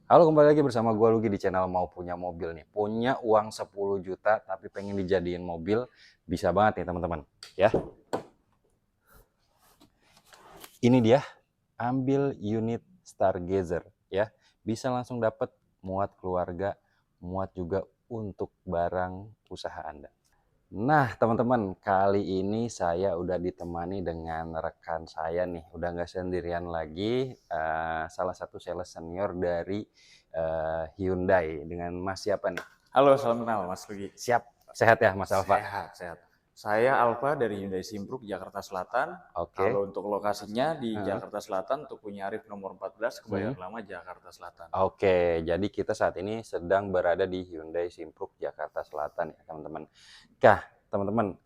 Halo, kembali lagi bersama gue Lugi di channel Mau Punya Mobil nih. Punya uang 10 juta tapi pengen dijadiin mobil, bisa banget nih teman-teman. Ya, ini dia, ambil unit Stargazer ya. Bisa langsung dapat muat keluarga, muat juga untuk barang usaha Anda. Nah, teman-teman, kali ini saya udah ditemani dengan rekan saya nih. Udah nggak sendirian lagi, salah satu sales senior dari Hyundai. Dengan Mas siapa nih? Halo, salam kenal Mas Lugi. Siap, sehat ya Mas Alfa? Sehat, sehat. Saya Alfa dari Hyundai Simpruk, Jakarta Selatan. Oke. Kalau untuk lokasinya di Heeh. Jakarta Selatan, Tukunya Arif nomor 14, Kebayoran Lama, Jakarta Selatan. Oke, jadi kita saat ini sedang berada di Hyundai Simpruk, Jakarta Selatan ya teman-teman. Teman-teman,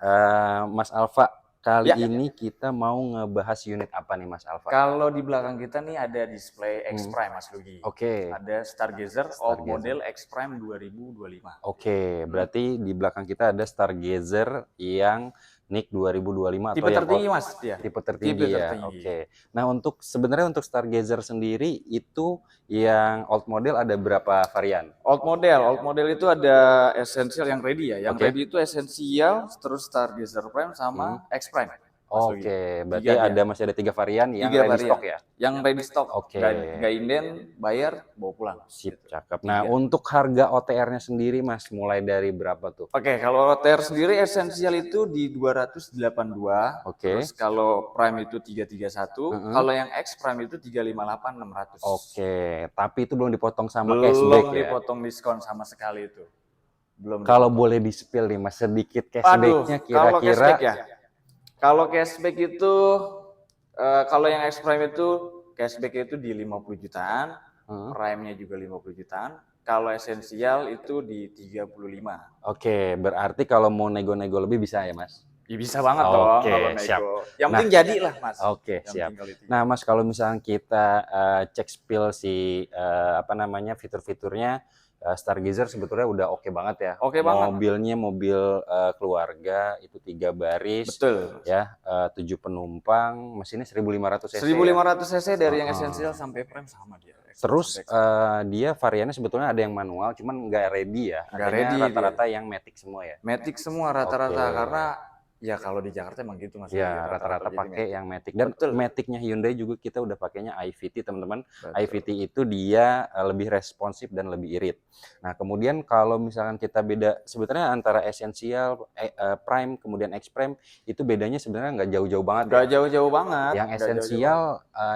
Mas Alfa, kali Ya, ini kita mau ngebahas unit apa nih Mas Alfa? kalau di belakang kita nih ada display X Prime Mas Lugi. Oke. Ada Stargazer Old Stargazer. Model X Prime 2025. Oke, berarti di belakang kita ada Stargazer yang NIK 2025 atau Tipe yang tertinggi Mas, dia. tipe Tipe tertinggi ya. tertinggi. Oke. Nah, sebenarnya untuk Stargazer sendiri itu yang old model ada berapa varian? Old model itu ada essential yang ready ya. Yang Oke. ready itu essential, terus Stargazer Prime sama X Prime. Mas Lugi. Oke, berarti Tiga dia. masih ada 3 varian yang Tiga ready varian. stock ya? Yang ready stock. Oke. Nggak inden, bayar, bawa pulang. Sip, Gitu. cakep. Nah, Tiga. untuk harga OTR-nya sendiri Mas, mulai dari berapa tuh? Oke, kalau OTR sendiri esensial itu di 282. Oke. Terus kalau Prime itu 331. Kalau yang X Prime itu 358 600. Oke, tapi itu belum dipotong sama Belum cashback ya? dipotong diskon sama sekali itu. Belum Kalau dipotong. boleh di-spill nih Mas, sedikit Waduh, cashback-nya kalau kira-kira. cashback ya. Kalau cashback itu kalau yang X Prime itu cashback itu di 50 jutaan, Prime-nya juga 50 jutaan. Kalau esensial itu di 35. Oke, berarti kalau mau nego-nego lebih bisa ya Mas? Ya bisa banget dong kalau Oke, siap. nego. Yang Nah, penting jadilah Mas. oke, Yang siap. tinggal itu. Nah Mas, kalau misalnya kita cek spill si fitur-fiturnya, Stargazer sebetulnya udah oke banget ya. Oke banget. Mobilnya mobil keluarga, itu 3 baris, Betul. ya, 7 penumpang, mesinnya 1500 cc ya. 1500 cc dari yang esensial sampai Prime sama dia. Terus dia variannya sebetulnya ada yang manual, cuman nggak ready ya. Nggak Adanya ready rata-rata yang matic semua ya. Matic semua rata-rata Oke. karena ya kalau di Jakarta emang gitu Mas. Ya, rata-rata pakai yang matic. Dan Betul. maticnya Hyundai juga kita udah pakainya iVT, teman-teman. Betul. iVT itu dia lebih responsif dan lebih irit. Nah, kemudian kalau misalkan kita beda sebetulnya antara Essential, Prime, kemudian X Prime, itu bedanya sebenarnya nggak jauh-jauh banget ya. Nggak jauh-jauh banget. Yang nggak jauh-jauh Essential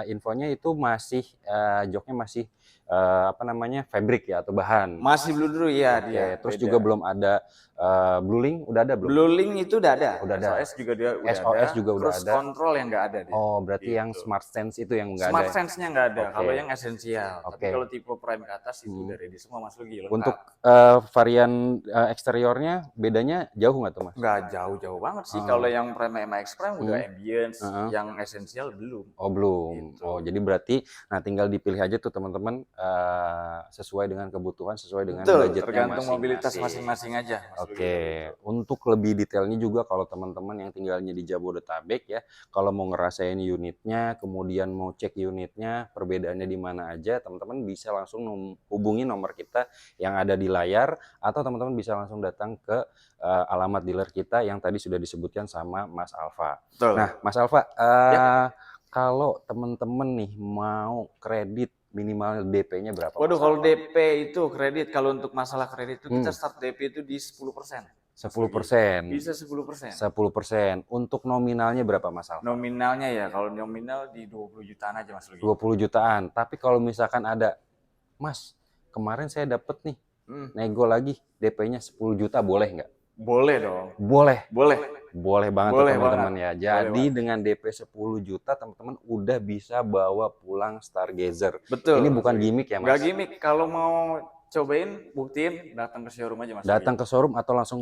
infonya itu masih joknya masih fabric ya atau bahan. Masih Blue Dulu ya Oke, dia. terus beda. juga belum ada Blue Link, udah ada belum? Blue Link itu udah ada. Udah ada. SOS juga dia udah SOS ada. juga udah Cruise ada. control yang nggak ada dia. Oh, berarti Gitu. yang Smart Sense itu yang nggak ada. Smart Sense-nya nggak ada. Oke. Kalau yang esensial. Oke. Tapi kalau tipe Prime ke atas itu udah ready semua Mas Lugi. Lengkap. Untuk varian eksteriornya bedanya jauh nggak tuh Mas? Nggak jauh-jauh banget sih. Kalau yang Prime sama X Prime udah ambience, yang esensial belum. Oh, belum. Gitu. Oh, jadi berarti tinggal dipilih aja tuh teman-teman sesuai dengan kebutuhan, sesuai dengan Betul, budgetnya tergantung masing-masing. mobilitas masing-masing aja. Mas Lugi. Oke, untuk lebih detailnya juga kalau teman-teman yang tinggalnya di Jabodetabek ya, kalau mau ngerasain unitnya, kemudian mau cek unitnya, perbedaannya di mana aja, teman-teman bisa langsung hubungi nomor kita yang ada di layar, atau teman-teman bisa langsung datang ke alamat dealer kita yang tadi sudah disebutkan sama Mas Alfa. Betul. Nah, Mas Alfa, kalau teman-teman nih mau kredit minimal DP-nya berapa? Waduh, kalau DP itu kredit, kalau untuk masalah kredit itu kita start DP itu di 10%. 10%. Bisa 10%. 10%. Untuk nominalnya berapa Mas Alfa? Nominalnya ya, kalau nominal di 20 jutaan aja Mas Lugi. 20 jutaan. Tapi kalau misalkan ada, Mas, kemarin saya dapet nih, nego lagi DP-nya 10 juta, boleh nggak? Boleh dong. Boleh. Boleh. Boleh banget Boleh teman-teman ya. banget. Jadi dengan DP 10 juta teman-teman udah bisa bawa pulang Stargazer. Betul. Ini bukan gimmick ya Mas? Nggak gimmick, kalau mau cobain, buktiin, datang ke showroom aja Mas. Datang ke showroom atau langsung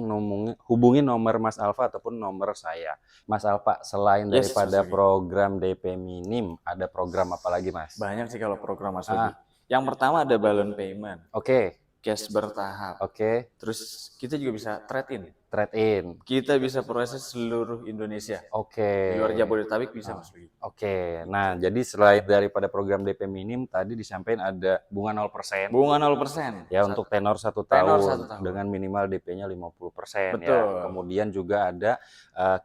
hubungi nomor Mas Alfa ataupun nomor saya. Mas Alfa, selain daripada program DP minim, ada program apa lagi Mas? Banyak sih kalau program Mas Lugi. Yang pertama ada balloon payment. Oke. Cash bertahap. Oke. Terus kita juga bisa trade-in. trade-in. Kita bisa proses seluruh Indonesia. Oke. Di luar Jabodetabek bisa, Mas Lugi. Oke. Nah, jadi selain daripada program DP minim, tadi disampaikan ada bunga 0%. Bunga 0%. Ya, untuk tenor 1 Tenor tahun 1 tahun. dengan minimal DP-nya 50% ya. Betul. Kemudian juga ada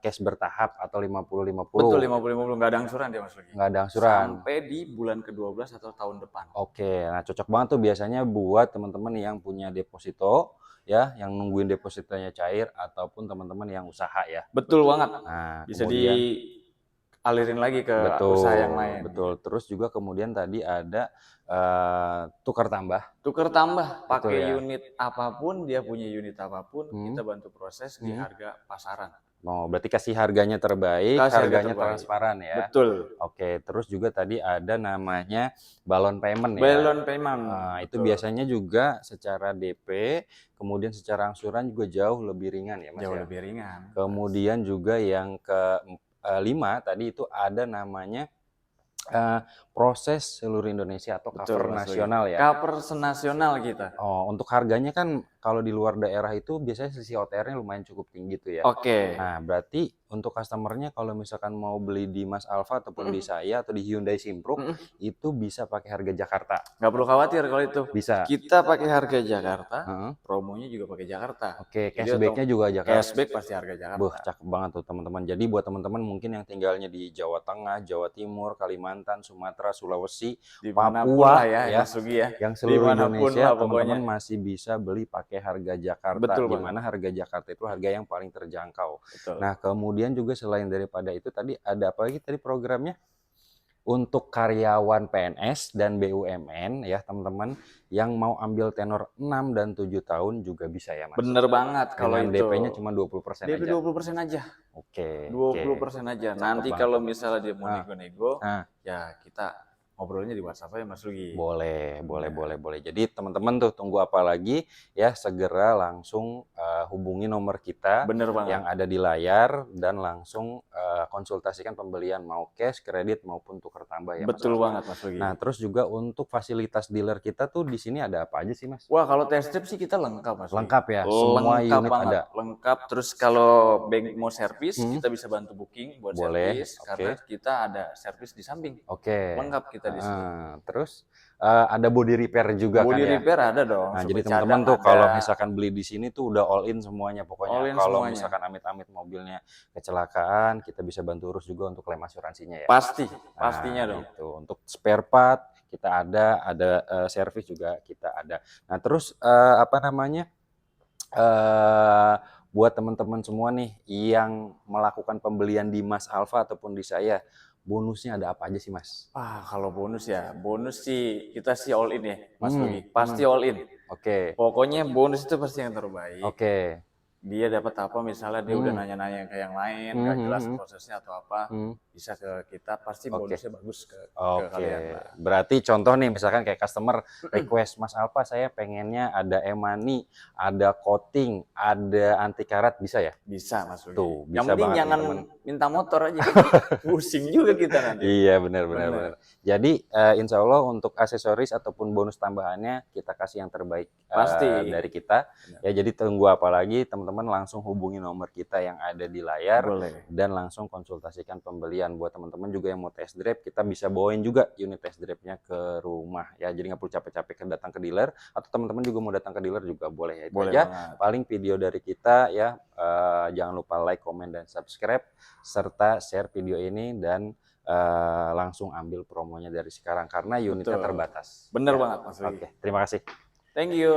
cash bertahap atau 50-50. Betul, 50-50, nggak ada angsuran dia, Mas Lugi. Nggak ada angsuran. Sampai di bulan ke-12 atau tahun depan. Oke, nah cocok banget tuh biasanya buat teman-teman yang punya deposito ya, yang nungguin depositonya cair ataupun teman-teman yang usaha ya. Betul banget. Nah, Bisa kemudian dialirin lagi ke betul, usaha yang lain. betul. Terus juga kemudian tadi ada tukar tambah. Tukar tambah, pakai ya. unit apapun, dia punya unit apapun, kita bantu proses di harga pasaran. Oh, berarti kasih harganya terbaik, Kasih harga harganya terbaik. transparan ya. Betul. Oke, terus juga tadi ada namanya balon payment ya. Balon payment. Nah, itu biasanya juga secara DP, kemudian secara angsuran juga jauh lebih ringan ya Mas Jauh ya. lebih ringan. Kemudian juga yang ke-5 tadi itu ada namanya proses seluruh Indonesia atau cover nasional ya. Cover nasional kita. Oh, untuk harganya kan kalau di luar daerah itu biasanya sisi OTR-nya lumayan cukup tinggi tuh ya. Oke. Nah, berarti untuk customernya kalau misalkan mau beli di Mas Alfa ataupun di saya atau di Hyundai Simpruk itu bisa pakai harga Jakarta. Nggak perlu khawatir kalau itu. Bisa. Kita pakai harga Jakarta, promonya juga pakai Jakarta. Oke, cashback-nya juga Jakarta. Cashback pasti harga Jakarta. Wah, cakep banget tuh teman-teman. Jadi buat teman-teman mungkin yang tinggalnya di Jawa Tengah, Jawa Timur, Kalimantan, Sumatera, Sulawesi, Papua ya, yang seluruh Indonesia teman-teman masih bisa beli pakai harga Jakarta. Betul, di mana harga Jakarta itu harga yang paling terjangkau. Betul. Nah, kemudian juga selain daripada itu tadi ada apa lagi tadi programnya? Untuk karyawan PNS dan BUMN ya teman-teman yang mau ambil tenor 6 dan 7 tahun juga bisa ya Mas. Bener banget kalau itu. DP-nya cuma 20% DP aja. 20% aja. Oke. 20% aja. Nanti kalau misalnya dia mau nego-nego, ya kita ngobrolnya di WhatsApp aja Mas Lugi. Boleh. Jadi teman-teman tuh tunggu apa lagi ya, segera langsung hubungi nomor kita yang ada di layar dan langsung konsultasikan pembelian mau cash, kredit maupun tukar tambah ya Mas. Betul banget Mas Lugi. Nah, terus juga untuk fasilitas dealer kita tuh di sini ada apa aja sih Mas? Wah, kalau test drive sih kita lengkap Mas Lugi. Lengkap ya, semua lengkap unit banget. ada. Lengkap. Terus kalau bank mau servis, kita bisa bantu booking buat servis karena kita ada servis di samping. Oke. Lengkap kita di sini. Terus ada body repair juga kan ya? Body repair ada dong. Nah, jadi teman-teman tuh kalau misalkan beli di sini tuh udah all in semuanya pokoknya. Kalau misalkan amit-amit mobilnya kecelakaan, kita bisa bantu urus juga untuk klaim asuransinya ya. Pastinya dong. Itu untuk spare part kita ada servis juga kita ada. Nah, terus buat teman-teman semua nih yang melakukan pembelian di Mas Alfa ataupun di saya, bonusnya ada apa aja sih Mas? Kalau bonus sih kita sih all in ya Mas Lugi. Pasti all in. Oke. Pokoknya bonus itu pasti yang terbaik. Oke. Dia dapat apa, misalnya dia udah nanya-nanya ke yang lain, nggak jelas prosesnya atau apa, bisa ke kita, pasti bonusnya bagus ke kalian lah. Berarti contoh nih, misalkan kayak customer request, Mas Alfa saya pengennya ada e-money, ada coating, ada anti karat, bisa ya? Bisa Mas Lugi. Tuh, bisa yang penting banget, jangan minta motor aja, pusing juga kita nanti. Iya benar. Jadi insya Allah untuk aksesoris ataupun bonus tambahannya kita kasih yang terbaik dari kita. Ya, jadi tunggu apa lagi teman-teman, langsung hubungi nomor kita yang ada di layar. Dan langsung konsultasikan pembelian. Buat teman-teman juga yang mau test drive, kita bisa bawain juga unit test drive-nya ke rumah ya, jadi nggak perlu capek-capek datang ke dealer, atau teman-teman juga mau datang ke dealer juga boleh ya. Itu aja paling video dari kita ya. Jangan lupa like, comment, dan subscribe serta share video ini dan langsung ambil promonya dari sekarang karena unitnya terbatas. Bener banget Mas Lugi. Oke, terima kasih. Thank you.